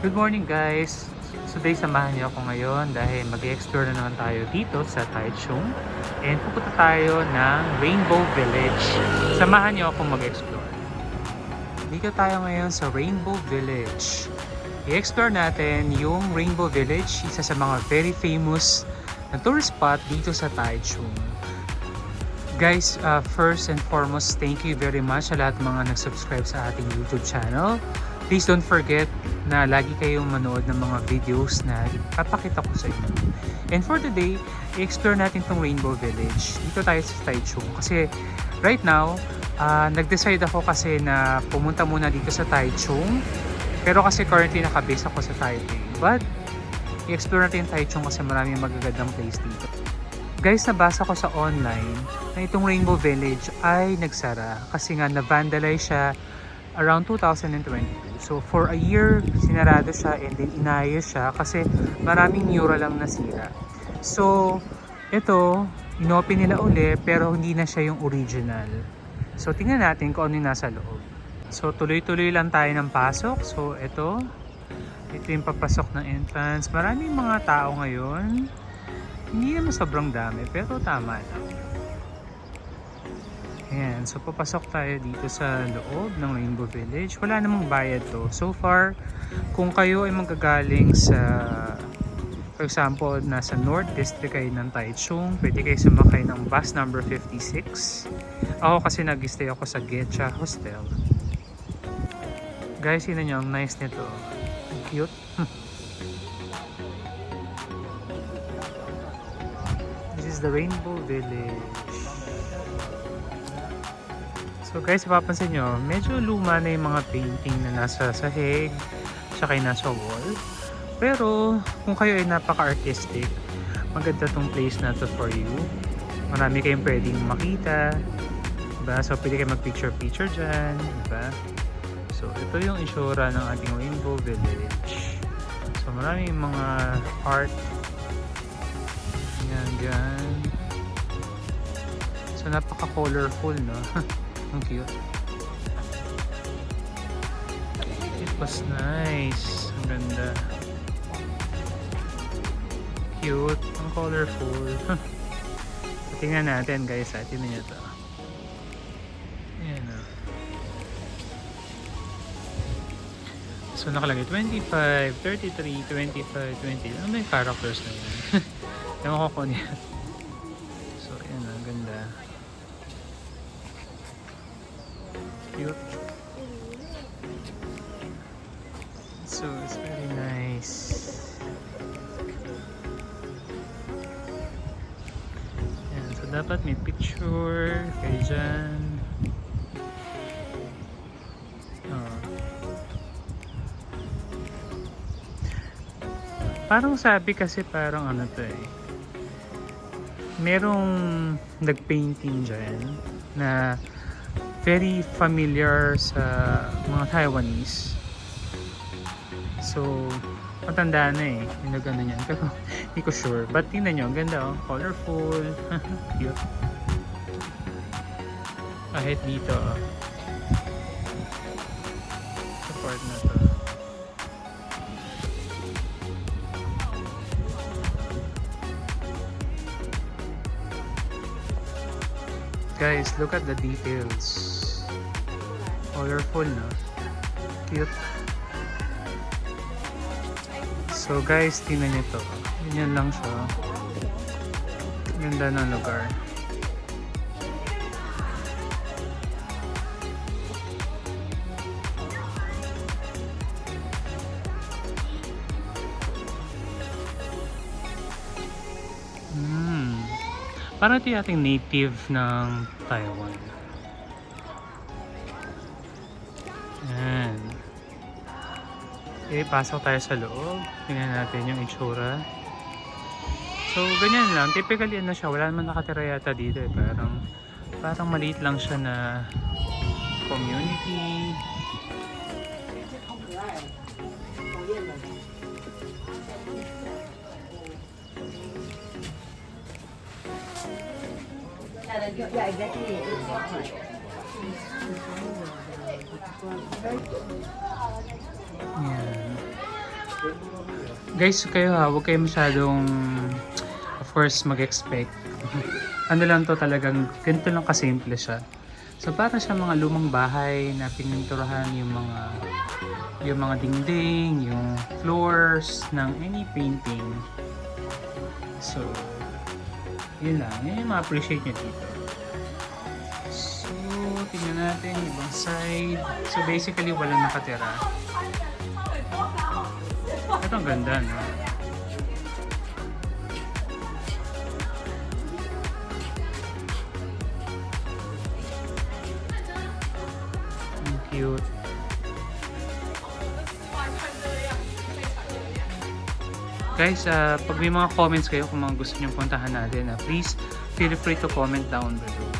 Good morning guys! So today samahan niyo ako ngayon dahil mag-explore na naman tayo dito sa Taichung and pupunta tayo ng Rainbow Village. Samahan niyo ako mag-explore. Dito tayo ngayon sa Rainbow Village. I-explore natin yung Rainbow Village, isa sa mga very famous na tourist spot dito sa Taichung. Guys, first and foremost, thank you very much sa lahat mga nag-subscribe sa ating YouTube channel. Please don't forget na lagi kayong manood ng mga videos na ipapakita ko sa inyo. And for today, i-explore natin tong Rainbow Village. Dito tayo sa Taichung. Kasi right now, nag-decide ako kasi na pumunta muna dito sa Taichung. Pero kasi currently nakabase ako sa Taipei. But, i-explore natin Taichung kasi maraming magagandang place dito. Guys, nabasa ko sa online na itong Rainbow Village ay nagsara kasi nga na-vandalize siya around 2022. So for a year, sinarado siya and then inayos siya kasi maraming mural lang nasira. So ito, inopen nila uli pero hindi na siya yung original. So tingnan natin kung ano yung nasa loob. So tuloy-tuloy lang tayo ng pasok. So ito yung papasok ng entrance. Maraming mga tao ngayon. Hindi naman sobrang dami pero tama lang. Ayan, so papasok tayo dito sa loob ng Rainbow Village. Wala namang bayad to. So far, kung kayo ay manggagaling sa, for example, nasa North District kayo ng Taichung, pwede kayo sumakay ng bus number 56. Ako kasi nag-stay ako sa Getcha Hostel. Guys, yun nyo, ang nice nito. Ang cute. This is the Rainbow Village. So guys, mapapansin nyo, medyo luma na yung mga painting na nasa sahig, tsaka yung nasa wall. Pero kung kayo ay napaka-artistic, maganda tong place na to for you. Marami kayong pwedeng makita, diba? So pwede kayo mag-picture-picture dyan, diba? So ito yung itsura ng ating Rainbow Village. So maraming mga art. Yan, dyan. So napaka-colorful, no? Ang cute. It was nice. Ang ganda. Cute. Ang colorful. Tingnan natin guys. Tingnan nyo to. Ayan o. So nakalagay 25, 33, 25, 20. Ano may characters na yan? Ewan ko kung yan. So ayan o. Ang ganda. Cute. So it's very nice. Ayan, so dapat may picture kayo dyan. Oh. Parang sabi kasi parang ano to eh, merong nagpainting dyan na very familiar sa mga Taiwanese. So, matanda na eh. Yung nag-ano niyan. Pero, hindi ko sure. But tingnan nyo, ang ganda oh. Colorful. Cute. Kahit dito oh. Sa part na to. Guys, look at the details. Colorful, no? Cute. So guys, tingnan nyo to. Ganyan lang siya. Ganda ng lugar. Parang ito yung ating native ng Taiwan. Ayan. Okay, pasok tayo sa loob. Tingnan natin yung itsura. So, ganyan lang. Typically, ano siya, wala naman nakatira yata dito eh. Parang maliit lang siya na community. Yeah, exactly. Yan. Guys, kayo ha, huwag kayo masyadong, of course, mag-expect. Ano lang to talagang, ganito lang kasimple siya. So, para siya mga lumang bahay na pininturahan yung mga dingding, yung floors ng any painting. So, yun lang. Yun yung ma-appreciate nyo dito. So, tingnan natin yung ibang side. So, basically, walang nakatira. Ito ang ganda, no? Ang cute. Guys, pag may mga comments kayo kung mga gusto nyo puntahan natin, please feel free to comment down below.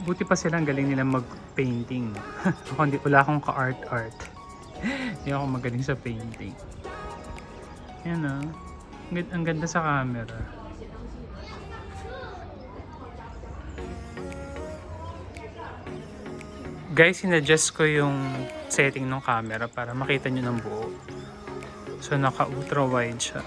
Buti pa silang galing nila mag-painting. Ako wala akong ka-art-art. Hindi ako magaling sa painting. Yan ah. Ang ganda sa camera. Guys, in-adjust ko yung setting ng camera para makita nyo ng buo. So, naka-ultra wide siya.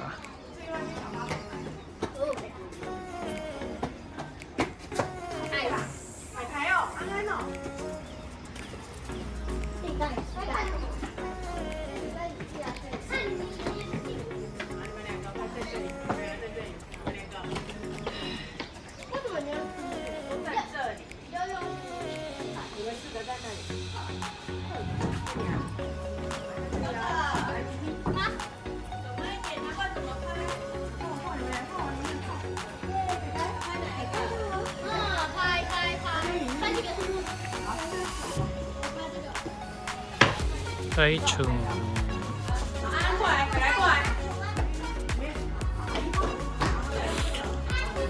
Taichung.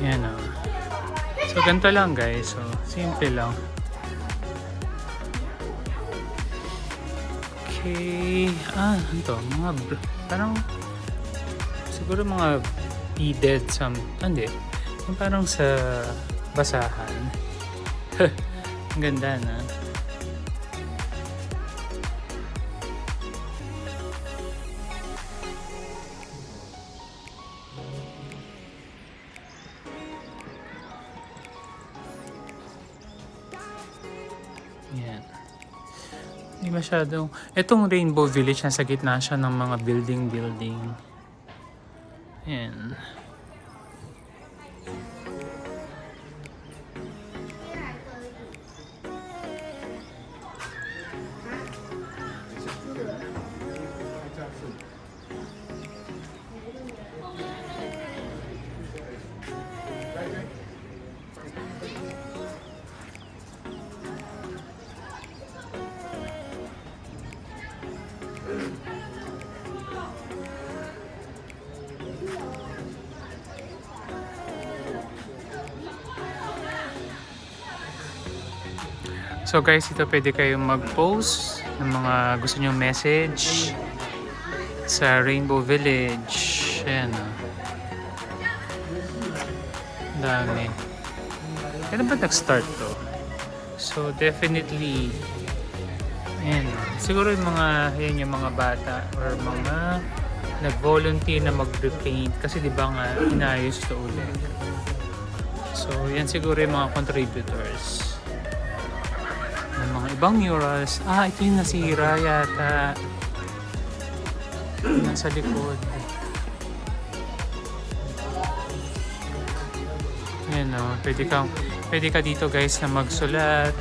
Yan o. So, ganito lang guys. So, simple lang. Okay. Ano to? Parang, siguro mga beaded hindi. Yung parang sa basahan. Ang ganda na. Yan. Hindi masyadong... Itong Rainbow Village, nasa gitna siya ng mga building. Yan. So guys, ito pwede kayong mag-post ng mga gusto nyong message sa Rainbow Village. Ayan o. Dami. Kailan ba nag-start to? So definitely, ayan o. Siguro yung yung mga bata or mga nag-volunteer na mag-repaint kasi di ba nga inayos to ulit. So yan siguro yung mga contributors. Mga ibang murals. Ito yung nasira yata. Nasa likod. Ayan o. Pwede ka dito guys na magsulat.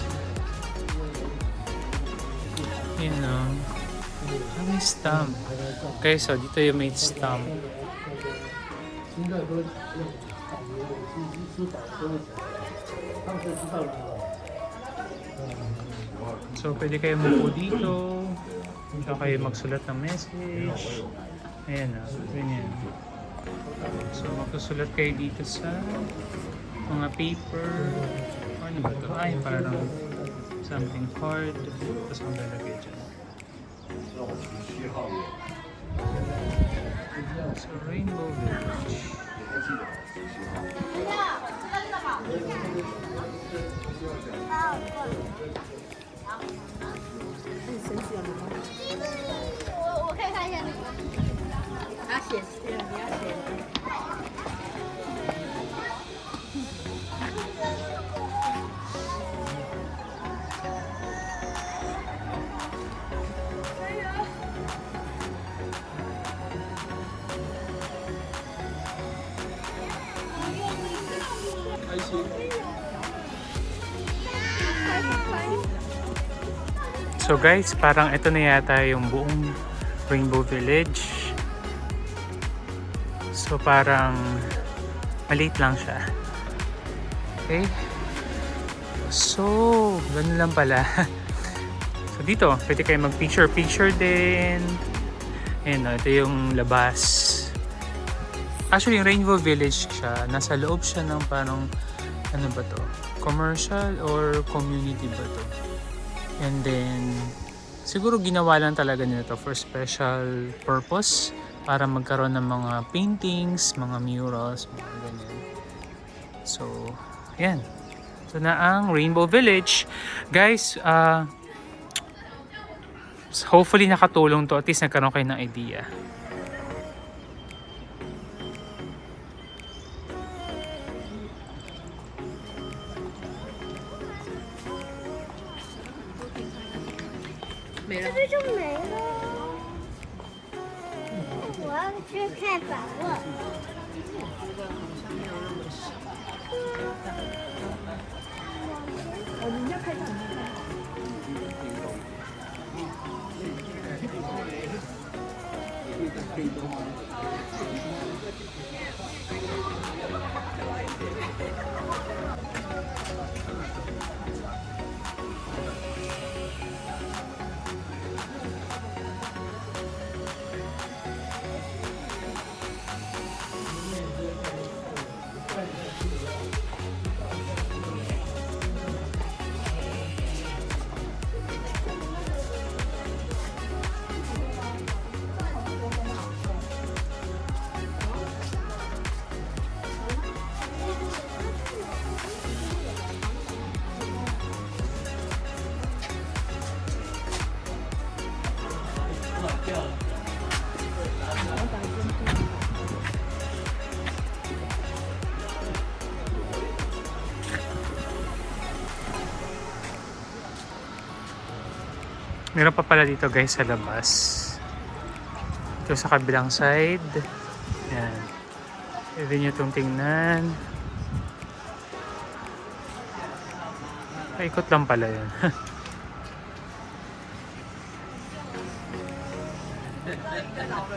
Ayan o. May stamp. Guys, dito yung may stamp. So, pwede kayo mapo dito. Saka kayo magsulat ng message. Ayan na. Ganyan. So, magsusulat kayo dito sa mga paper. Ano ba ito? Parang something hard. Tapos maglalagay dyan. So, Rainbow Village. 你要写的。So guys, parang ito na yata yung buong Rainbow Village. So parang maliit lang siya. Okay. So, ganun lang pala. So dito, pwede kayo mag-picture din. Ayan, ito yung labas. Actually, yung Rainbow Village siya, nasa loob siya ng parang, ano ba to? Commercial or community ba to? And then, siguro ginawa lang talaga nila to for special purpose para magkaroon ng mga paintings, mga murals, mga ganyan. So, yan. So na ang Rainbow Village. Guys, hopefully nakatulong to. At least nagkaroon kayo ng idea.没了。这就没了。我要去看访问。你要开场。Meron pa pala dito guys sa labas. Ito sa kabilang side. Yan. Pwede nyo itong tingnan. Paikot lang pala yun. Mama，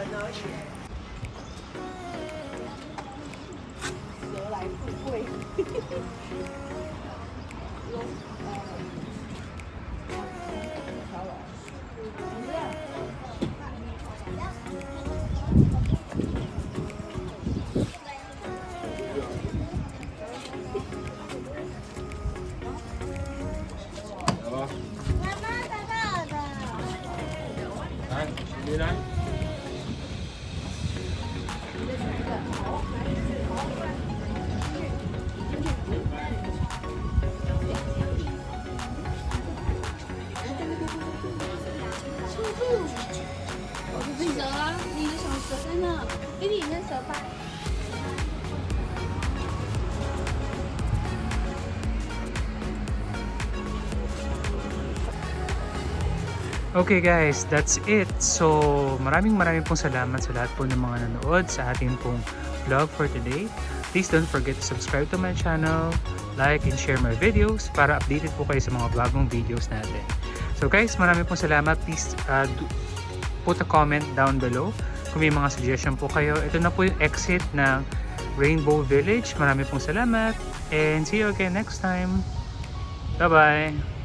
蛇啊，你的小蛇在那，给你那蛇吧。 Okay guys, that's it. So, maraming pong salamat sa lahat po ng mga nanood sa ating pong vlog for today. Please don't forget to subscribe to my channel, like and share my videos para updated po kayo sa mga bagong videos natin. So guys, maraming pong salamat. Please put a comment down below kung may mga suggestion po kayo. Ito na po yung exit ng Rainbow Village. Maraming pong salamat and see you again next time. Bye-bye!